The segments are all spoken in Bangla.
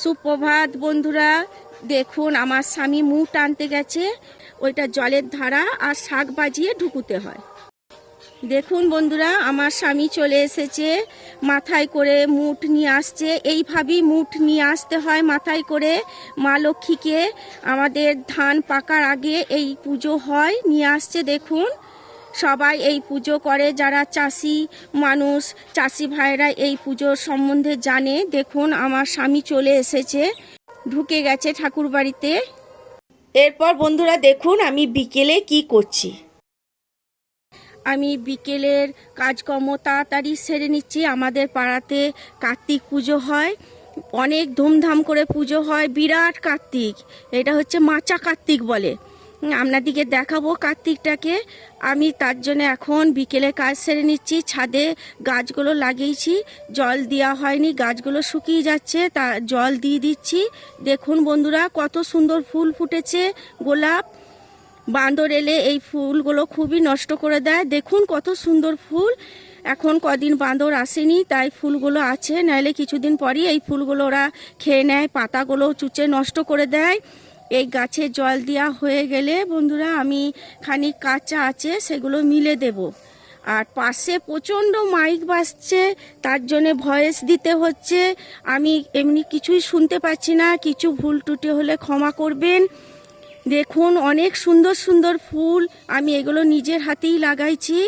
সুপ্রভাত বন্ধুরা, দেখুন আমার স্বামী মুট আনতে গেছে। ওইটা জলের ধারা আর শাক বাজিয়ে ঢুকুতে হয়। দেখুন বন্ধুরা, আমার স্বামী চলে এসেছে, মাথায় করে মুট নিয়ে আসছে। এইভাবেই মুট নিয়ে আসতে হয় মাথায় করে। মা লক্ষ্মীকে আমাদের ধান পাকার আগে এই পুজো হয়, নিয়ে আসছে। দেখুন সবাই এই পুজো করে, যারা চাষি মানুষ, চাষি ভাইরা এই পুজোর সম্বন্ধে জানে। দেখুন আমার স্বামী চলে এসেছে, ঢুকে গেছে ঠাকুর বাড়িতে। এরপর বন্ধুরা দেখুন আমি বিকেলে কি করছি। আমি বিকেলের কাজকর্ম তাড়াতাড়ি সেরে নিচ্ছি। আমাদের পাড়াতে কার্তিক পুজো হয়, অনেক ধুমধাম করে পুজো হয়, বিরাট কার্তিক। এটা হচ্ছে মাচা কার্তিক বলে। আপনাদিকে দেখাবো কার্তিকটাকে। আমি তার জন্য এখন বিকেলে কাজ সেরে নিচ্ছি। ছাদে গাছগুলো লাগিয়েছি, জল দেওয়া হয়নি, গাছগুলো শুকিয়ে যাচ্ছে, তা জল দিয়ে দিচ্ছি। দেখুন বন্ধুরা কত সুন্দর ফুল ফুটেছে, গোলাপ। বাঁদর এলে এই ফুলগুলো খুবই নষ্ট করে দেয়। দেখুন কত সুন্দর ফুল। এখন কদিন বাঁদর আসেনি তাই ফুলগুলো আছে, নাহলে কিছুদিন পরই এই ফুলগুলো ওরা খেয়ে নেয়, পাতাগুলো চুচে নষ্ট করে দেয়। এই গাছে জল দেওয়া হয়ে গেলে বন্ধুরা আমি খানিক কাঁচা আছে সেগুলো মিলে দেব। আর পাশে প্রচণ্ড মাইক বাজছে, তার জন্যে ভয়েস দিতে হচ্ছে। আমি এমনি কিছুই শুনতে পাচ্ছি না, কিছু ভুল টুটি হলে ক্ষমা করবেন। দেখুন অনেক সুন্দর সুন্দর ফুল, আমি এগুলো নিজের হাতেই লাগাইছি।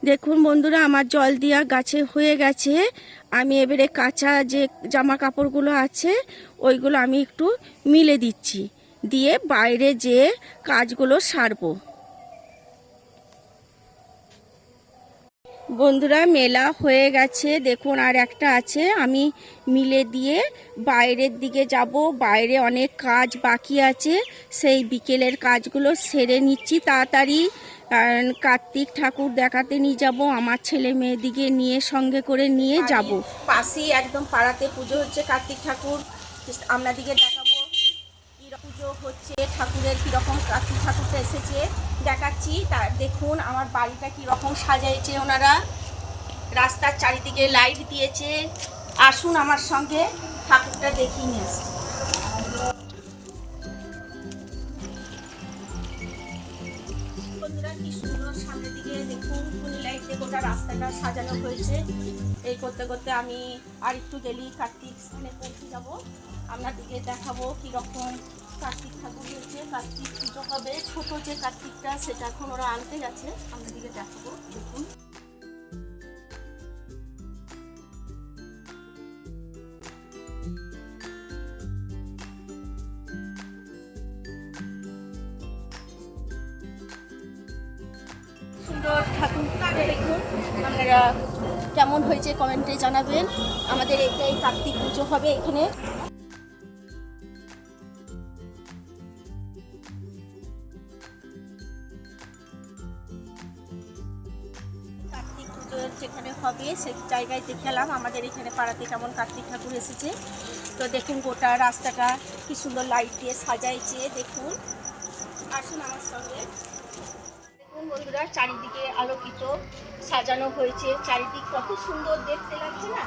দেখুন বন্ধুরা আমার জল দেওয়া গাছে হয়ে গেছে। আমি এবারে কাঁচা যে জামা কাপড়গুলো আছে ওইগুলো আমি একটু মিলে দিচ্ছি, দিয়ে বাইরে যে কাজগুলো সারবো। বন্ধুরা মেলা হয়ে গেছে, দেখুন আর একটা আছে, আমি মিলে দিয়ে বাইরের দিকে যাব। বাইরে অনেক কাজ বাকি আছে, সেই বিকেলের কাজগুলো সেরে নিচ্ছি তাড়াতাড়ি। কার্তিক ঠাকুর দেখাতে নিয়ে যাব, আমার ছেলে মেয়েদিকে নিয়ে সঙ্গে করে নিয়ে যাব। পাশেই একদম পাড়াতে পুজো হচ্ছে কার্তিক ঠাকুর, আপনাদিকে দেখাবো পুজো হচ্ছে। ঠাকুরের কীরকম কার্তিক ঠাকুরটা এসেছে দেখাচ্ছি। তার দেখুন আমার বাড়িটা কীরকম সাজাইছে ওনারা, রাস্তার চারিদিকে লাইট দিয়েছে। আসুন আমার সঙ্গে ঠাকুরটা দেখিয়ে নিয়ে আসি। বন্ধুরা কি সুন্দর সামনের দিকে দেখুন ফুল লাইটে গোটা রাস্তাটা সাজানো হয়েছে। এই করতে করতে আমি আর একটু গেলেই কার্তিক স্থানে পৌঁছে যাব। আপনাদেরকে দেখাবো কীরকম কার্তিক ঠাকুর হয়েছে। কার্তিক পুজো হবে, ছোটো যে কার্তিকটা সেটা এখন ওরা আনতে গেছে, আপনাদেরকে দেখাবো। দেখুন সুন্দর ঠাকুর, দেখুন আপনারা কেমন হয়েছে কমেন্টে জানাবেন। আমাদের এটাই কার্তিক পুজো হবে এখানে। কার্তিক পুজো যেখানে হবে সেই জায়গায় দেখালাম আমাদের এখানে পাড়াতে কেমন কার্তিক ঠাকুর এসেছে। তো দেখুন গোটা রাস্তাটা কি সুন্দর লাইট দিয়ে সাজাইছে। দেখুন আসুন আমার সঙ্গে। বন্ধুরা চারিদিকে আলোকিত সাজানো হয়েছে, চারিদিক কত সুন্দর দেখতে লাগছে না,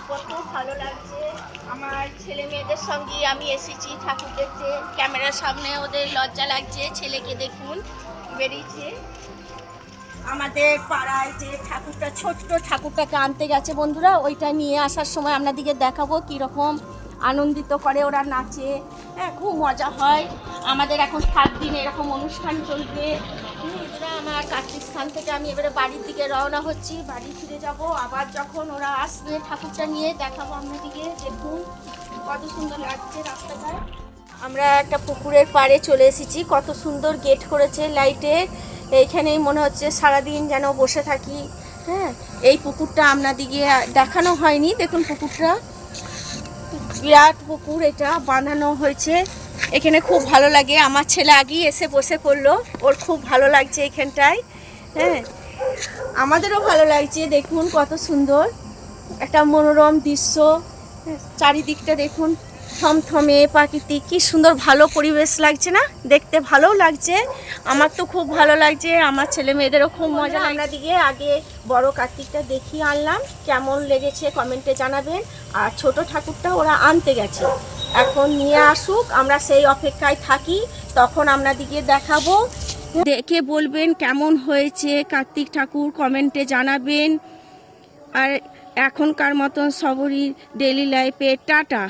কত ভালো লাগছে। আমার ছেলে মেয়েদের সঙ্গে আমি এসেছি ঠাকুর দেখতে, ক্যামেরার সামনে ওদের লজ্জা লাগছে। ছেলেকে দেখুন বেরিয়েছে। আমাদের পাড়ায় যে ঠাকুরটা, ছোট্ট ঠাকুরটাকে আনতে গেছে বন্ধুরা, ওইটা নিয়ে আসার সময় আপনাদেরকে দেখাবো কীরকম আনন্দিত করে ওরা নাচে। হ্যাঁ খুব মজা হয়। আমাদের এখন 7 দিন এরকম অনুষ্ঠান চলবে। আমার কার্তিক স্থান থেকে আমি এবারে বাড়ির দিকে রওনা হচ্ছি, বাড়ি ফিরে যাব। আবার যখন ওরা আসবে ঠাকুরটা নিয়ে দেখাবো আপনাদেরকে। দেখুন কত সুন্দর লাগছে রাস্তাটা। আমরা একটা পুকুরের পাড়ে চলে এসেছি, কত সুন্দর গেট করেছে লাইটের। এইখানেই মনে হচ্ছে সারাদিন যেন বসে থাকি। হ্যাঁ এই পুকুরটা আপনাদিকে দেখানো হয়নি, দেখুন পুকুরটা বিরাট পুকুর, এটা বাঁধানো হয়েছে। এখানে খুব ভালো লাগে, আমার ছেলে আগেই এসে বসে পড়লো, ওর খুব ভালো লাগছে এখানটায়। হ্যাঁ আমাদেরও ভালো লাগছে। দেখুন কত সুন্দর একটা মনোরম দৃশ্য, চারিদিকটা দেখুন থমথমে প্রাকৃতিক, কি সুন্দর ভালো পরিবেশ লাগছে না, দেখতে ভালোও লাগছে। আমার তো খুব ভালো লাগছে, আমার ছেলে মেয়েদেরও খুব মজা। আপনাদিকে আগে বড় কার্তিকটা দেখিয়ে আনলাম, কেমন লেগেছে কমেন্টে জানাবেন। আর ছোট ঠাকুরটা ওরা আনতে গেছে, এখন নিয়ে আসুক, আমরা সেই অপেক্ষায় থাকি, তখন আপনাদিকে দেখাবো। দেখে বলবেন কেমন হয়েছে কার্তিক ঠাকুর, কমেন্টে জানাবেন। আর এখনকার মতন সবরই ডেইলি লাইফে টাটা।